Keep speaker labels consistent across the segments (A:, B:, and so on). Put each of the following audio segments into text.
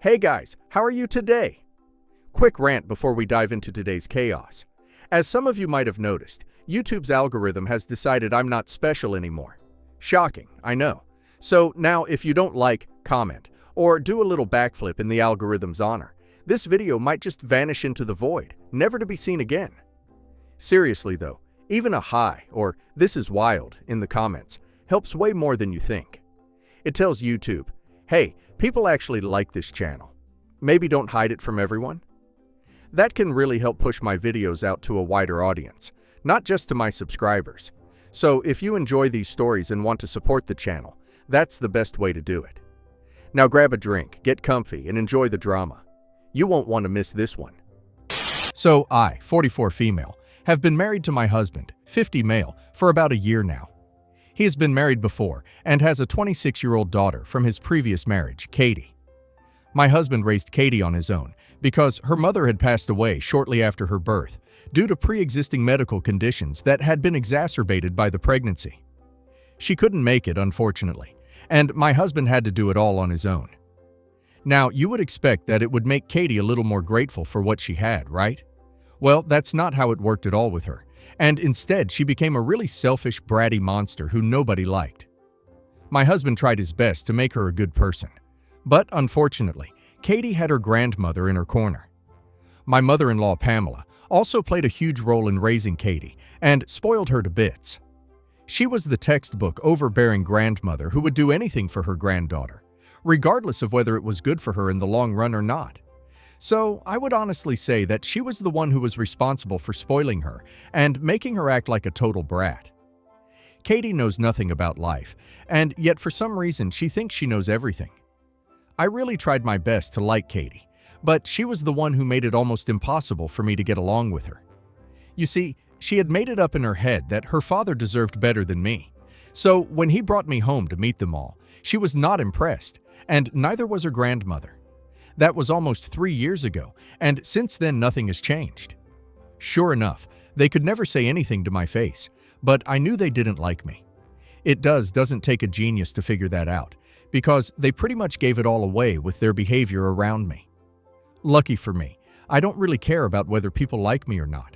A: Hey guys, how are you today? Quick rant before we dive into today's chaos. As some of you might have noticed, YouTube's algorithm has decided I'm not special anymore. Shocking, I know. So now if you don't like, comment, or do a little backflip in the algorithm's honor, this video might just vanish into the void, never to be seen again. Seriously though, even a hi or "this is wild" in the comments helps way more than you think. It tells YouTube, hey, people actually like this channel. Maybe don't hide it from everyone. That can really help push my videos out to a wider audience, not just to my subscribers. So if you enjoy these stories and want to support the channel, that's the best way to do it. Now grab a drink, get comfy, and enjoy the drama. You won't want to miss this one. So I, 44 female, have been married to my husband, 50 male, for about a year now. He has been married before and has a 26-year-old daughter from his previous marriage, Katie. My husband raised Katie on his own because her mother had passed away shortly after her birth due to pre-existing medical conditions that had been exacerbated by the pregnancy. She couldn't make it, unfortunately, and my husband had to do it all on his own. Now, you would expect that it would make Katie a little more grateful for what she had, right? Well, that's not how it worked at all with her, and instead she became a really selfish, bratty monster who nobody liked. My husband tried his best to make her a good person, but unfortunately, Katie had her grandmother in her corner. My mother-in-law, Pamela, also played a huge role in raising Katie and spoiled her to bits. She was the textbook overbearing grandmother who would do anything for her granddaughter, regardless of whether it was good for her in the long run or not. So I would honestly say that she was the one who was responsible for spoiling her and making her act like a total brat. Katie knows nothing about life, and yet for some reason she thinks she knows everything. I really tried my best to like Katie, but she was the one who made it almost impossible for me to get along with her. You see, she had made it up in her head that her father deserved better than me. So when he brought me home to meet them all, she was not impressed, and neither was her grandmother. That was almost 3 years ago, and since then nothing has changed. Sure enough, they could never say anything to my face, but I knew they didn't like me. It doesn't take a genius to figure that out, because they pretty much gave it all away with their behavior around me. Lucky for me, I don't really care about whether people like me or not.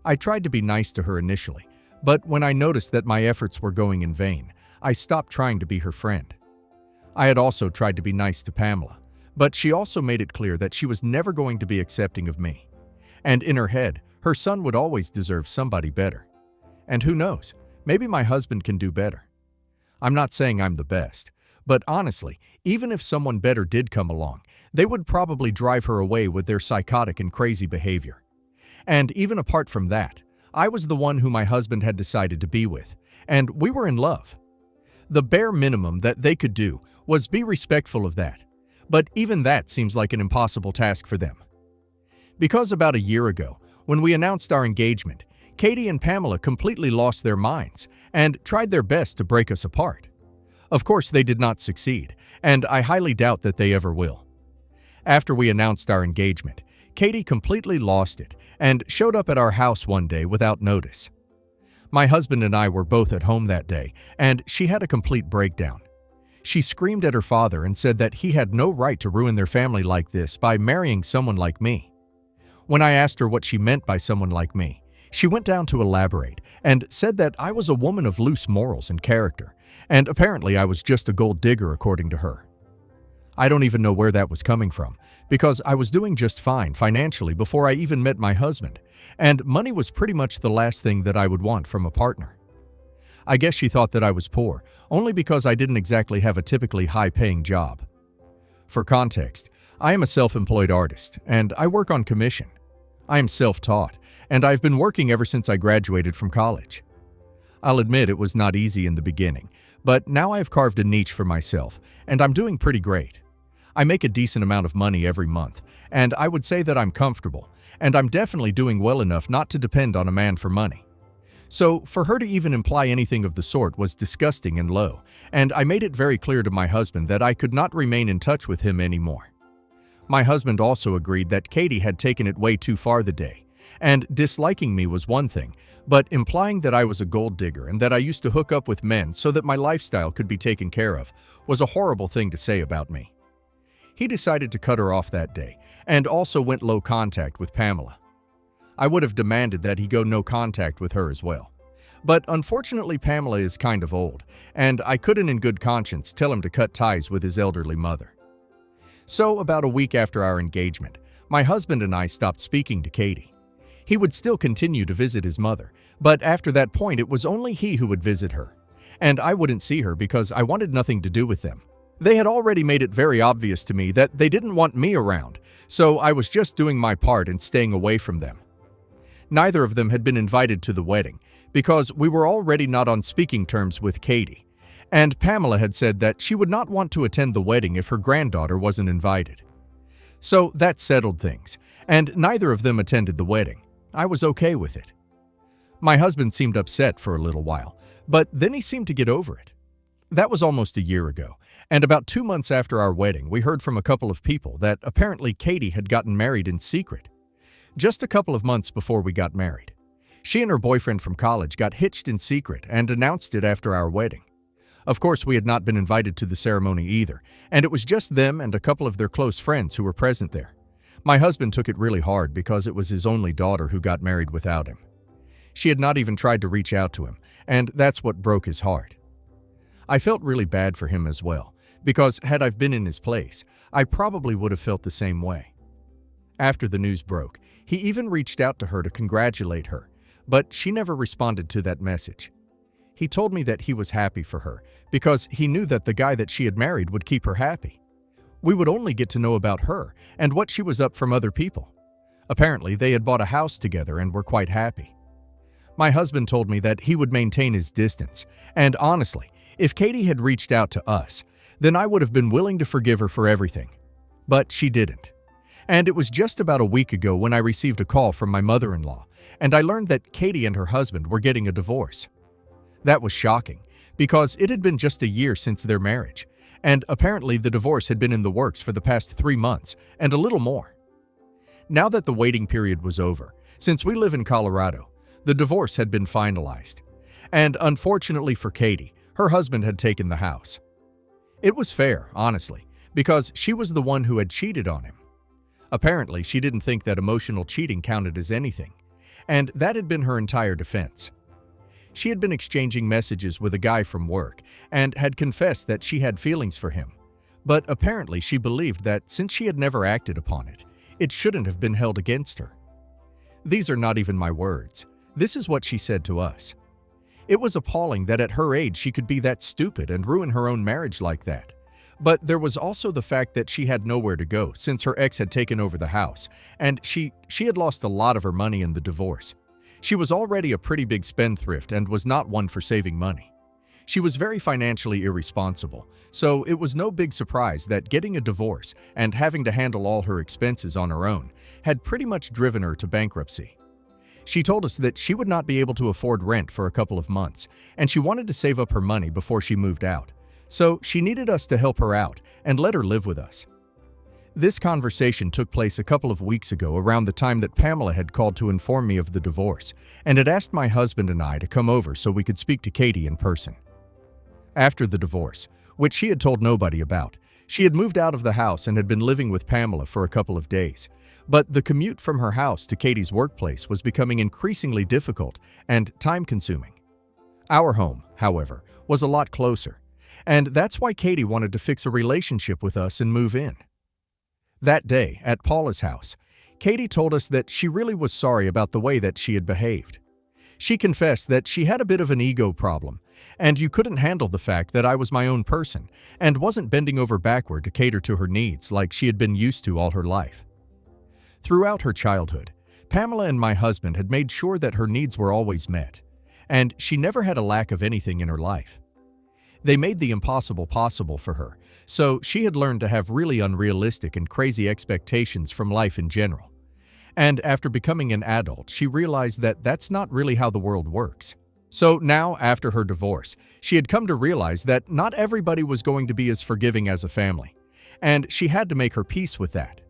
A: I tried to be nice to her initially, but when I noticed that my efforts were going in vain, I stopped trying to be her friend. I had also tried to be nice to Pamela, but she also made it clear that she was never going to be accepting of me. And in her head, her son would always deserve somebody better. And who knows, maybe my husband can do better. I'm not saying I'm the best, but honestly, even if someone better did come along, they would probably drive her away with their psychotic and crazy behavior. And even apart from that, I was the one who my husband had decided to be with, and we were in love. The bare minimum that they could do was be respectful of that. But even that seems like an impossible task for them. Because about a year ago, when we announced our engagement, Katie and Pamela completely lost their minds and tried their best to break us apart. Of course, they did not succeed, and I highly doubt that they ever will. After we announced our engagement, Katie completely lost it and showed up at our house one day without notice. My husband and I were both at home that day, and she had a complete breakdown. She screamed at her father and said that he had no right to ruin their family like this by marrying someone like me. When I asked her what she meant by someone like me, she went down to elaborate and said that I was a woman of loose morals and character, and apparently I was just a gold digger according to her. I don't even know where that was coming from, because I was doing just fine financially before I even met my husband, and money was pretty much the last thing that I would want from a partner. I guess she thought that I was poor, only because I didn't exactly have a typically high-paying job. For context, I am a self-employed artist, and I work on commission. I am self-taught, and I've been working ever since I graduated from college. I'll admit it was not easy in the beginning, but now I've carved a niche for myself, and I'm doing pretty great. I make a decent amount of money every month, and I would say that I'm comfortable, and I'm definitely doing well enough not to depend on a man for money. So for her to even imply anything of the sort was disgusting and low, and I made it very clear to my husband that I could not remain in touch with him anymore. My husband also agreed that Katie had taken it way too far the day, and disliking me was one thing, but implying that I was a gold digger and that I used to hook up with men so that my lifestyle could be taken care of was a horrible thing to say about me. He decided to cut her off that day and also went low contact with Pamela. I would have demanded that he go no contact with her as well. But unfortunately, Pamela is kind of old, and I couldn't in good conscience tell him to cut ties with his elderly mother. So, about a week after our engagement, my husband and I stopped speaking to Katie. He would still continue to visit his mother, but after that point it was only he who would visit her. And I wouldn't see her because I wanted nothing to do with them. They had already made it very obvious to me that they didn't want me around, so I was just doing my part and staying away from them. Neither of them had been invited to the wedding, because we were already not on speaking terms with Katie, and Pamela had said that she would not want to attend the wedding if her granddaughter wasn't invited. So that settled things, and neither of them attended the wedding. I was okay with it. My husband seemed upset for a little while, but then he seemed to get over it. That was almost a year ago, and about 2 months after our wedding, we heard from a couple of people that apparently Katie had gotten married in secret. Just a couple of months before we got married. She and her boyfriend from college got hitched in secret and announced it after our wedding. Of course, we had not been invited to the ceremony either, and it was just them and a couple of their close friends who were present there. My husband took it really hard because it was his only daughter who got married without him. She had not even tried to reach out to him, and that's what broke his heart. I felt really bad for him as well, because had I been in his place, I probably would have felt the same way. After the news broke, he even reached out to her to congratulate her, but she never responded to that message. He told me that he was happy for her because he knew that the guy that she had married would keep her happy. We would only get to know about her and what she was up from other people. Apparently, they had bought a house together and were quite happy. My husband told me that he would maintain his distance, and honestly, if Katie had reached out to us, then I would have been willing to forgive her for everything. But she didn't. And it was just about a week ago when I received a call from my mother-in-law, and I learned that Katie and her husband were getting a divorce. That was shocking, because it had been just a year since their marriage, and apparently the divorce had been in the works for the past 3 months, and a little more. Now that the waiting period was over, since we live in Colorado, the divorce had been finalized. And unfortunately for Katie, her husband had taken the house. It was fair, honestly, because she was the one who had cheated on him. Apparently, she didn't think that emotional cheating counted as anything, and that had been her entire defense. She had been exchanging messages with a guy from work and had confessed that she had feelings for him, but apparently she believed that since she had never acted upon it, it shouldn't have been held against her. These are not even my words. This is what she said to us. It was appalling that at her age she could be that stupid and ruin her own marriage like that. But there was also the fact that she had nowhere to go since her ex had taken over the house, and she had lost a lot of her money in the divorce. She was already a pretty big spendthrift and was not one for saving money. She was very financially irresponsible, so it was no big surprise that getting a divorce and having to handle all her expenses on her own had pretty much driven her to bankruptcy. She told us that she would not be able to afford rent for a couple of months, and she wanted to save up her money before she moved out. So she needed us to help her out and let her live with us. This conversation took place a couple of weeks ago around the time that Pamela had called to inform me of the divorce and had asked my husband and I to come over so we could speak to Katie in person. After the divorce, which she had told nobody about, she had moved out of the house and had been living with Pamela for a couple of days. But the commute from her house to Katie's workplace was becoming increasingly difficult and time-consuming. Our home, however, was a lot closer, and that's why Katie wanted to fix a relationship with us and move in. That day, at Paula's house, Katie told us that she really was sorry about the way that she had behaved. She confessed that she had a bit of an ego problem, and you couldn't handle the fact that I was my own person and wasn't bending over backward to cater to her needs like she had been used to all her life. Throughout her childhood, Pamela and my husband had made sure that her needs were always met, and she never had a lack of anything in her life. They made the impossible possible for her, so she had learned to have really unrealistic and crazy expectations from life in general. And after becoming an adult, she realized that that's not really how the world works. So now, after her divorce, she had come to realize that not everybody was going to be as forgiving as a family, and she had to make her peace with that.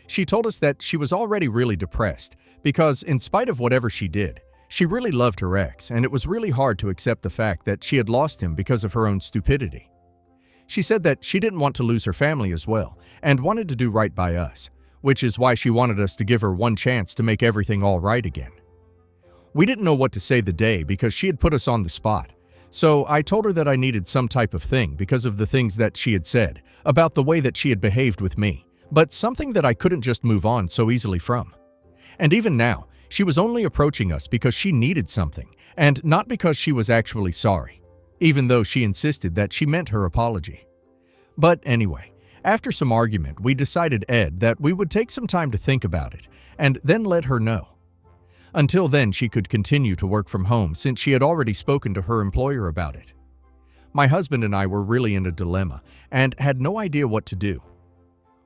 A: She told us that she was already really depressed because, in spite of whatever she did, she really loved her ex, and it was really hard to accept the fact that she had lost him because of her own stupidity. She said that she didn't want to lose her family as well and wanted to do right by us, which is why she wanted us to give her one chance to make everything all right again. We didn't know what to say the day because she had put us on the spot, so I told her that I needed some type of thing because of the things that she had said about the way that she had behaved with me, but something that I couldn't just move on so easily from. And even now, she was only approaching us because she needed something, and not because she was actually sorry, even though she insisted that she meant her apology. But anyway, after some argument, we decided, Ed, that we would take some time to think about it and then let her know. Until then, she could continue to work from home since she had already spoken to her employer about it. My husband and I were really in a dilemma and had no idea what to do.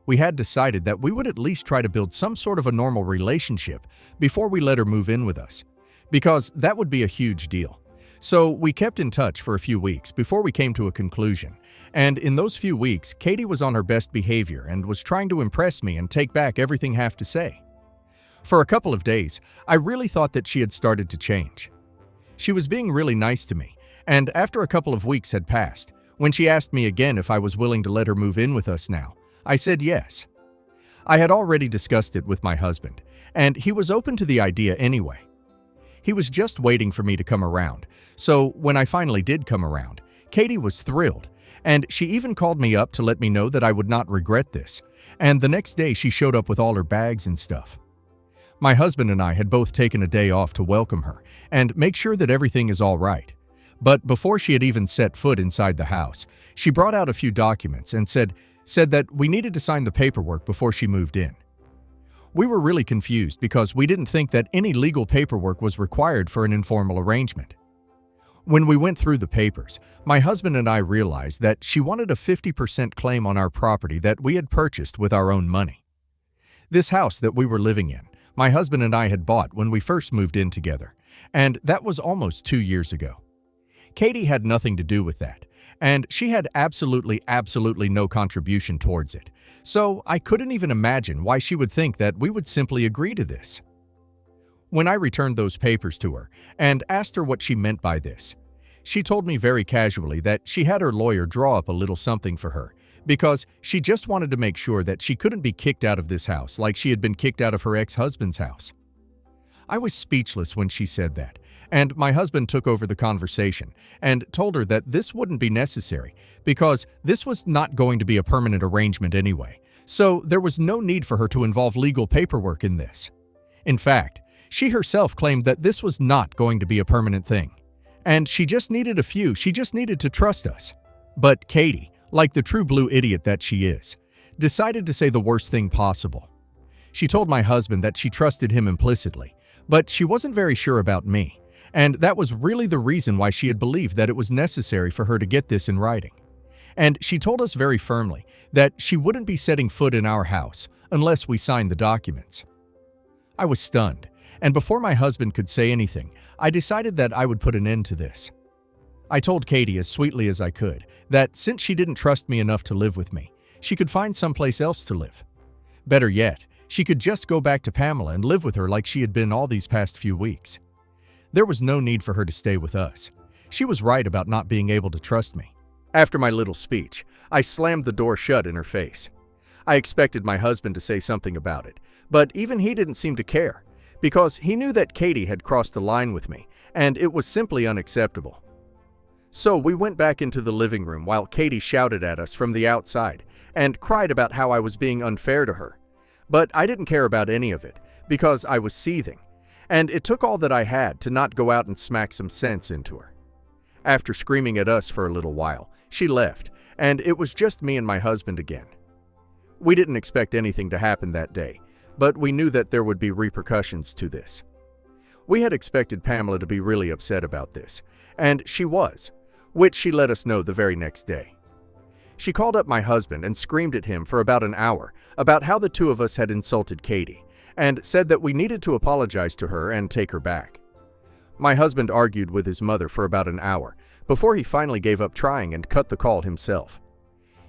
A: We had decided that we would at least try to build some sort of a normal relationship before we let her move in with us, because that would be a huge deal. So we kept in touch for a few weeks before we came to a conclusion, and in those few weeks, Katie was on her best behavior and was trying to impress me and take back everything I have to say. For a couple of days, I really thought that she had started to change. She was being really nice to me, and after a couple of weeks had passed, when she asked me again if I was willing to let her move in with us now, I said yes. I had already discussed it with my husband, and he was open to the idea anyway. He was just waiting for me to come around, so when I finally did come around, Katie was thrilled, and she even called me up to let me know that I would not regret this, and the next day she showed up with all her bags and stuff. My husband and I had both taken a day off to welcome her and make sure that everything is all right. But before she had even set foot inside the house, she brought out a few documents and said that we needed to sign the paperwork before she moved in. We were really confused because we didn't think that any legal paperwork was required for an informal arrangement. When we went through the papers, my husband and I realized that she wanted a 50% claim on our property that we had purchased with our own money. This house that we were living in, my husband and I had bought when we first moved in together, and that was almost 2 years ago. Katie had nothing to do with that, and she had absolutely no contribution towards it, so I couldn't even imagine why she would think that we would simply agree to this. When I returned those papers to her and asked her what she meant by this, she told me very casually that she had her lawyer draw up a little something for her because she just wanted to make sure that she couldn't be kicked out of this house like she had been kicked out of her ex-husband's house. I was speechless when she said that, and my husband took over the conversation and told her that this wouldn't be necessary because this was not going to be a permanent arrangement anyway, so there was no need for her to involve legal paperwork in this. In fact, she herself claimed that this was not going to be a permanent thing, and she just needed to trust us. But Katie, like the true blue idiot that she is, decided to say the worst thing possible. She told my husband that she trusted him implicitly, but she wasn't very sure about me, and that was really the reason why she had believed that it was necessary for her to get this in writing. And she told us very firmly that she wouldn't be setting foot in our house unless we signed the documents. I was stunned, and before my husband could say anything, I decided that I would put an end to this. I told Katie as sweetly as I could that since she didn't trust me enough to live with me, she could find someplace else to live. Better yet, she could just go back to Pamela and live with her like she had been all these past few weeks. There was no need for her to stay with us. She was right about not being able to trust me. After my little speech, I slammed the door shut in her face. I expected my husband to say something about it, but even he didn't seem to care, because he knew that Katie had crossed a line with me, and it was simply unacceptable. So we went back into the living room while Katie shouted at us from the outside and cried about how I was being unfair to her. But I didn't care about any of it because I was seething, and it took all that I had to not go out and smack some sense into her. After screaming at us for a little while, she left, and it was just me and my husband again. We didn't expect anything to happen that day, but we knew that there would be repercussions to this. We had expected Pamela to be really upset about this, and she was, which she let us know the very next day. She called up my husband and screamed at him for about an hour about how the two of us had insulted Katie, and said that we needed to apologize to her and take her back. My husband argued with his mother for about an hour before he finally gave up trying and cut the call himself.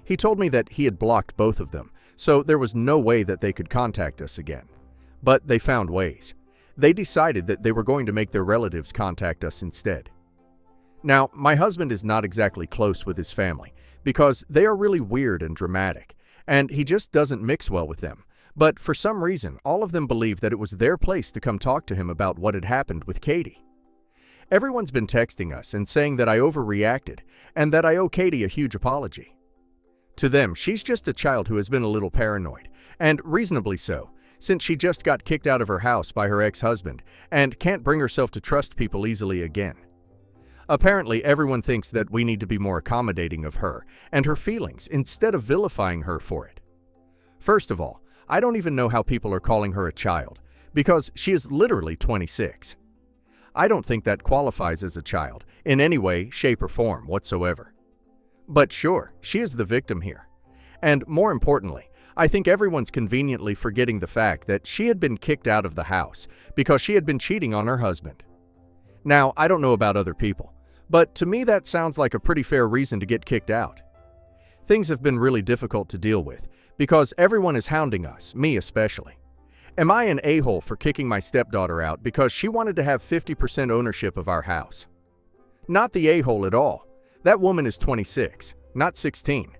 A: He told me that he had blocked both of them, so there was no way that they could contact us again. But they found ways. They decided that they were going to make their relatives contact us instead. Now, my husband is not exactly close with his family because they are really weird and dramatic, and he just doesn't mix well with them. But for some reason, all of them believe that it was their place to come talk to him about what had happened with Katie. Everyone's been texting us and saying that I overreacted and that I owe Katie a huge apology. To them, she's just a child who has been a little paranoid, and reasonably so, since she just got kicked out of her house by her ex-husband and can't bring herself to trust people easily again. Apparently, everyone thinks that we need to be more accommodating of her and her feelings instead of vilifying her for it. First of all, I don't even know how people are calling her a child, because she is literally 26. I don't think that qualifies as a child in any way, shape, or form whatsoever. But sure, she is the victim here. And more importantly, I think everyone's conveniently forgetting the fact that she had been kicked out of the house because she had been cheating on her husband. Now, I don't know about other people, but to me that sounds like a pretty fair reason to get kicked out. Things have been really difficult to deal with because everyone is hounding us, me especially. Am I an a-hole for kicking my stepdaughter out because she wanted to have 50% ownership of our house? Not the a-hole at all. That woman is 26, not 16.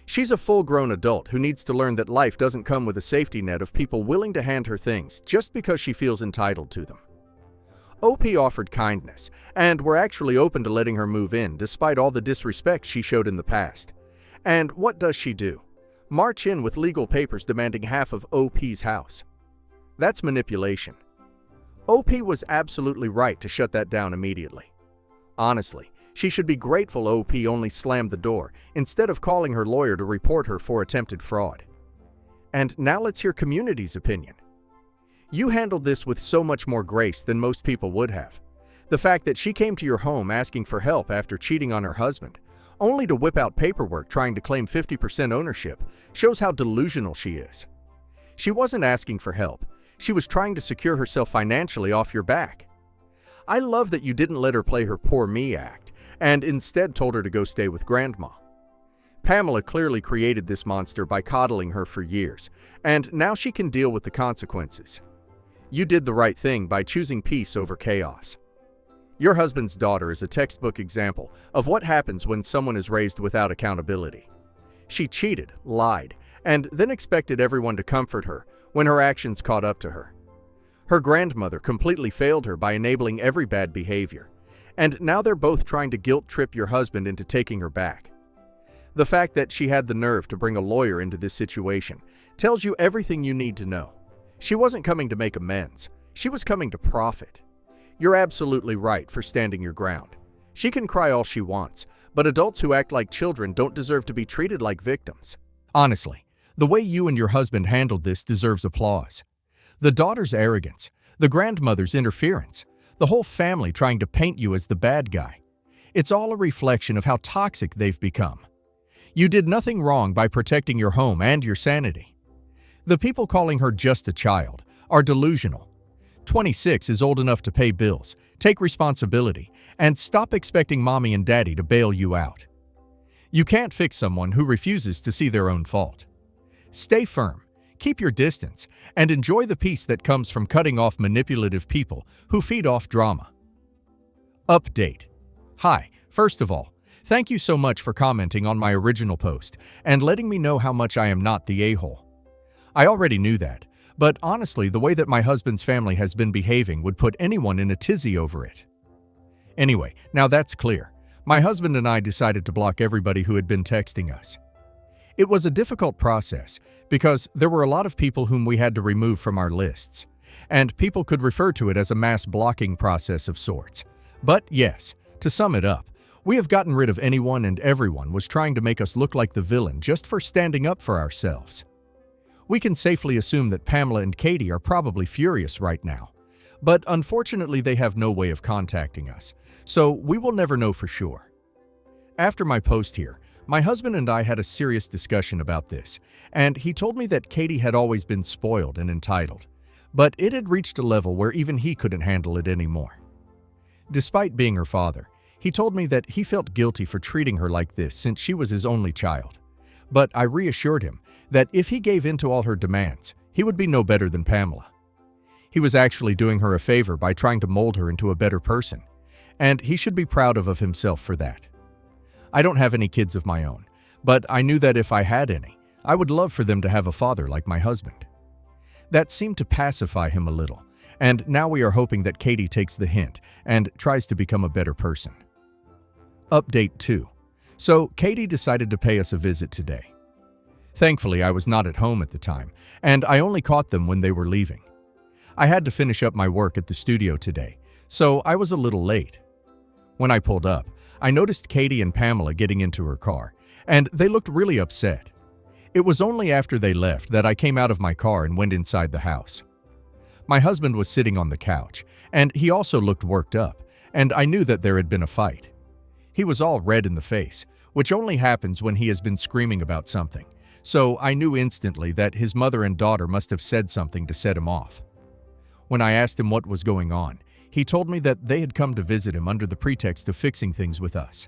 A: She's a full-grown adult who needs to learn that life doesn't come with a safety net of people willing to hand her things just because she feels entitled to them. OP offered kindness, and were actually open to letting her move in despite all the disrespect she showed in the past. And what does she do? March in with legal papers demanding half of OP's house. That's manipulation. OP was absolutely right to shut that down immediately. Honestly, she should be grateful OP only slammed the door instead of calling her lawyer to report her for attempted fraud. And now let's hear community's opinion. You handled this with so much more grace than most people would have. The fact that she came to your home asking for help after cheating on her husband, only to whip out paperwork trying to claim 50% ownership, shows how delusional she is. She wasn't asking for help. She was trying to secure herself financially off your back. I love that you didn't let her play her poor me act, and instead told her to go stay with grandma. Pamela clearly created this monster by coddling her for years, and now she can deal with the consequences. You did the right thing by choosing peace over chaos. Your husband's daughter is a textbook example of what happens when someone is raised without accountability. She cheated, lied, and then expected everyone to comfort her when her actions caught up to her. Her grandmother completely failed her by enabling every bad behavior, and now they're both trying to guilt-trip your husband into taking her back. The fact that she had the nerve to bring a lawyer into this situation tells you everything you need to know. She wasn't coming to make amends. She was coming to profit. You're absolutely right for standing your ground. She can cry all she wants, but adults who act like children don't deserve to be treated like victims. Honestly, the way you and your husband handled this deserves applause. The daughter's arrogance, the grandmother's interference, the whole family trying to paint you as the bad guy. It's all a reflection of how toxic they've become. You did nothing wrong by protecting your home and your sanity. The people calling her just a child are delusional. 26 is old enough to pay bills, take responsibility, and stop expecting mommy and daddy to bail you out. You can't fix someone who refuses to see their own fault. Stay firm, keep your distance, and enjoy the peace that comes from cutting off manipulative people who feed off drama. Update. Hi, first of all, thank you so much for commenting on my original post and letting me know how much I am not the a-hole. I already knew that, but honestly, the way that my husband's family has been behaving would put anyone in a tizzy over it. Anyway, now that's clear. My husband and I decided to block everybody who had been texting us. It was a difficult process because there were a lot of people whom we had to remove from our lists, and people could refer to it as a mass blocking process of sorts. But yes, to sum it up, we have gotten rid of anyone and everyone was trying to make us look like the villain just for standing up for ourselves. We can safely assume that Pamela and Katie are probably furious right now, but unfortunately they have no way of contacting us, so we will never know for sure. After my post here, my husband and I had a serious discussion about this, and he told me that Katie had always been spoiled and entitled, but it had reached a level where even he couldn't handle it anymore. Despite being her father, he told me that he felt guilty for treating her like this since she was his only child. But I reassured him that if he gave in to all her demands, he would be no better than Pamela. He was actually doing her a favor by trying to mold her into a better person, and he should be proud of himself for that. I don't have any kids of my own, but I knew that if I had any, I would love for them to have a father like my husband. That seemed to pacify him a little, and now we are hoping that Katie takes the hint and tries to become a better person. Update 2. So, Katie decided to pay us a visit today. Thankfully, I was not at home at the time, and I only caught them when they were leaving. I had to finish up my work at the studio today, so I was a little late. When I pulled up, I noticed Katie and Pamela getting into her car, and they looked really upset. It was only after they left that I came out of my car and went inside the house. My husband was sitting on the couch, and he also looked worked up, and I knew that there had been a fight. He was all red in the face, which only happens when he has been screaming about something, so I knew instantly that his mother and daughter must have said something to set him off. When I asked him what was going on, he told me that they had come to visit him under the pretext of fixing things with us.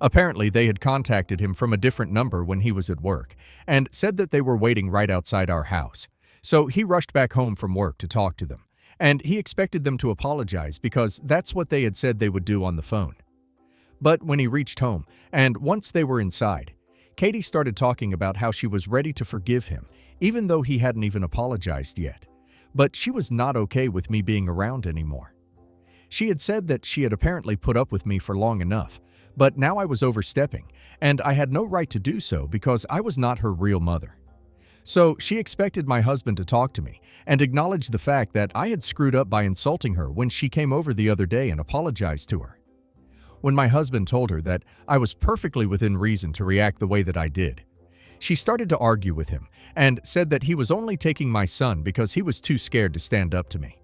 A: Apparently, they had contacted him from a different number when he was at work and said that they were waiting right outside our house. So he rushed back home from work to talk to them, and he expected them to apologize because that's what they had said they would do on the phone. But when he reached home, and once they were inside, Katie started talking about how she was ready to forgive him, even though he hadn't even apologized yet. But she was not okay with me being around anymore. She had said that she had apparently put up with me for long enough, but now I was overstepping, and I had no right to do so because I was not her real mother. So she expected my husband to talk to me and acknowledge the fact that I had screwed up by insulting her when she came over the other day and apologized to her. When my husband told her that I was perfectly within reason to react the way that I did, she started to argue with him and said that he was only taking my son because he was too scared to stand up to me.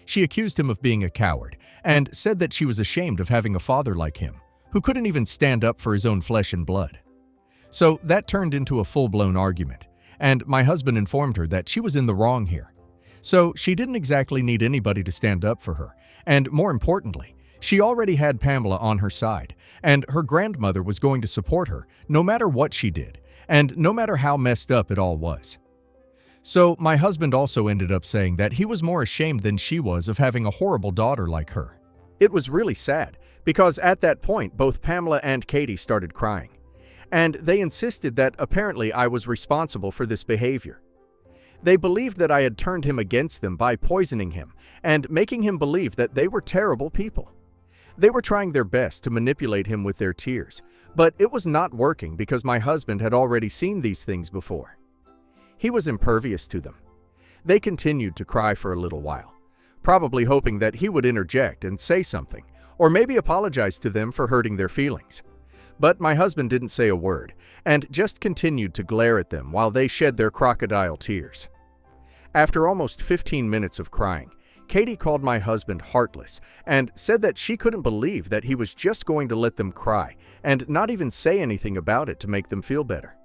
A: She accused him of being a coward and said that she was ashamed of having a father like him, who couldn't even stand up for his own flesh and blood. So that turned into a full-blown argument, and my husband informed her that she was in the wrong here. So she didn't exactly need anybody to stand up for her, and more importantly, she already had Pamela on her side, and her grandmother was going to support her no matter what she did, and no matter how messed up it all was. So my husband also ended up saying that he was more ashamed than she was of having a horrible daughter like her. It was really sad, because at that point both Pamela and Katie started crying, and they insisted that apparently I was responsible for this behavior. They believed that I had turned him against them by poisoning him and making him believe that they were terrible people. They were trying their best to manipulate him with their tears, but it was not working because my husband had already seen these things before. He was impervious to them. They continued to cry for a little while, probably hoping that he would interject and say something, or maybe apologize to them for hurting their feelings. But my husband didn't say a word, and just continued to glare at them while they shed their crocodile tears. After almost 15 minutes of crying, Katie called my husband heartless and said that she couldn't believe that he was just going to let them cry and not even say anything about it to make them feel better.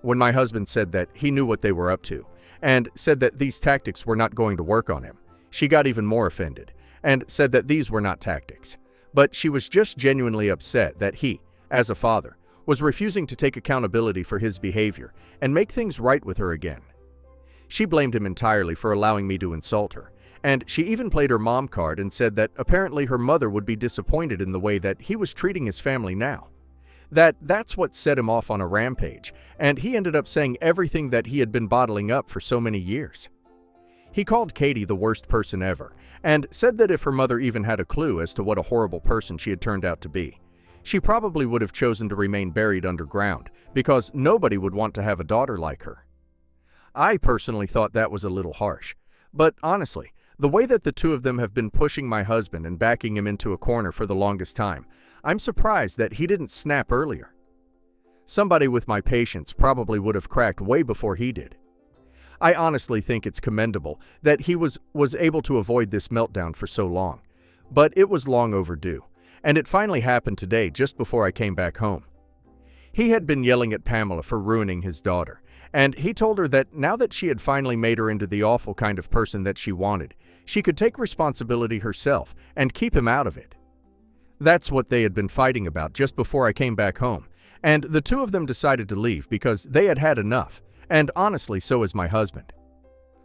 A: When my husband said that he knew what they were up to and said that these tactics were not going to work on him, she got even more offended and said that these were not tactics, but she was just genuinely upset that he, as a father, was refusing to take accountability for his behavior and make things right with her again. She blamed him entirely for allowing me to insult her, and she even played her mom card and said that apparently her mother would be disappointed in the way that he was treating his family now. That's what set him off on a rampage, and he ended up saying everything that he had been bottling up for so many years. He called Katie the worst person ever, and said that if her mother even had a clue as to what a horrible person she had turned out to be, she probably would have chosen to remain buried underground, because nobody would want to have a daughter like her. I personally thought that was a little harsh, but honestly, the way that the two of them have been pushing my husband and backing him into a corner for the longest time, I'm surprised that he didn't snap earlier. Somebody with my patience probably would have cracked way before he did. I honestly think it's commendable that he was able to avoid this meltdown for so long, but it was long overdue, and it finally happened today just before I came back home. He had been yelling at Pamela for ruining his daughter, and he told her that now that she had finally made her into the awful kind of person that she wanted, she could take responsibility herself and keep him out of it. That's what they had been fighting about just before I came back home, and the two of them decided to leave because they had had enough, and honestly, so is my husband.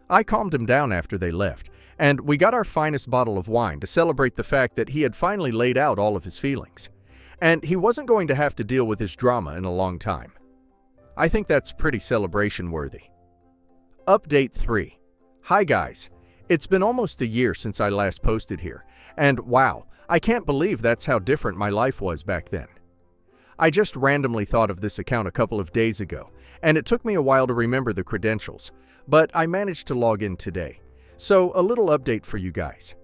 A: I calmed him down after they left, and we got our finest bottle of wine to celebrate the fact that he had finally laid out all of his feelings, and he wasn't going to have to deal with his drama in a long time. I think that's pretty celebration-worthy. Update 3. Hi guys. It's been almost a year since I last posted here, and wow, I can't believe that's how different my life was back then. I just randomly thought of this account a couple of days ago, and it took me a while to remember the credentials, but I managed to log in today. So, a little update for you guys.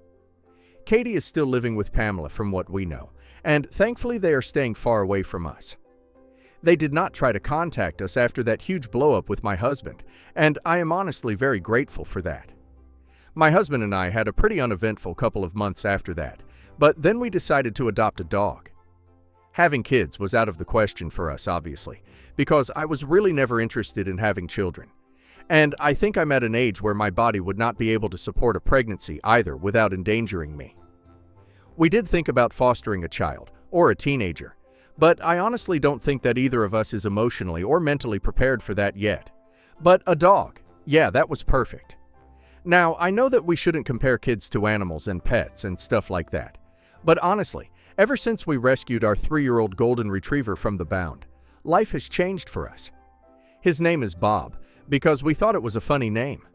A: Katie is still living with Pamela from what we know, and thankfully they are staying far away from us. They did not try to contact us after that huge blow-up with my husband, and I am honestly very grateful for that. My husband and I had a pretty uneventful couple of months after that, but then we decided to adopt a dog. Having kids was out of the question for us, obviously, because I was really never interested in having children. And I think I'm at an age where my body would not be able to support a pregnancy either without endangering me. We did think about fostering a child, or a teenager, but I honestly don't think that either of us is emotionally or mentally prepared for that yet. But a dog, yeah, that was perfect. Now, I know that we shouldn't compare kids to animals and pets and stuff like that, but honestly, ever since we rescued our 3-year-old golden retriever from the bound, life has changed for us. His name is Bob, because we thought it was a funny name.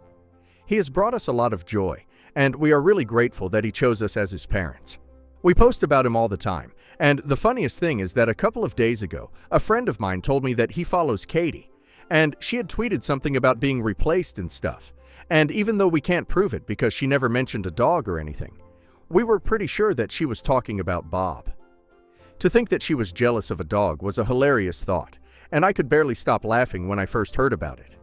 A: He has brought us a lot of joy, and we are really grateful that he chose us as his parents. We post about him all the time, and the funniest thing is that a couple of days ago, a friend of mine told me that he follows Katie, and she had tweeted something about being replaced and stuff, and even though we can't prove it because she never mentioned a dog or anything, we were pretty sure that she was talking about Bob. To think that she was jealous of a dog was a hilarious thought, and I could barely stop laughing when I first heard about it.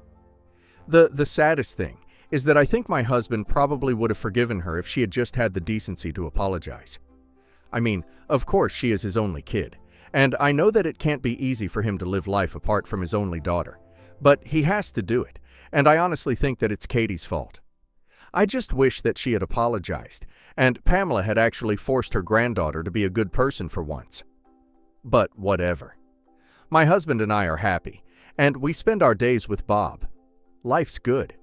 A: The saddest thing is that I think my husband probably would have forgiven her if she had just had the decency to apologize. I mean, of course she is his only kid, and I know that it can't be easy for him to live life apart from his only daughter, but he has to do it, and I honestly think that it's Katie's fault. I just wish that she had apologized, and Pamela had actually forced her granddaughter to be a good person for once. But whatever. My husband and I are happy, and we spend our days with Bob. Life's good.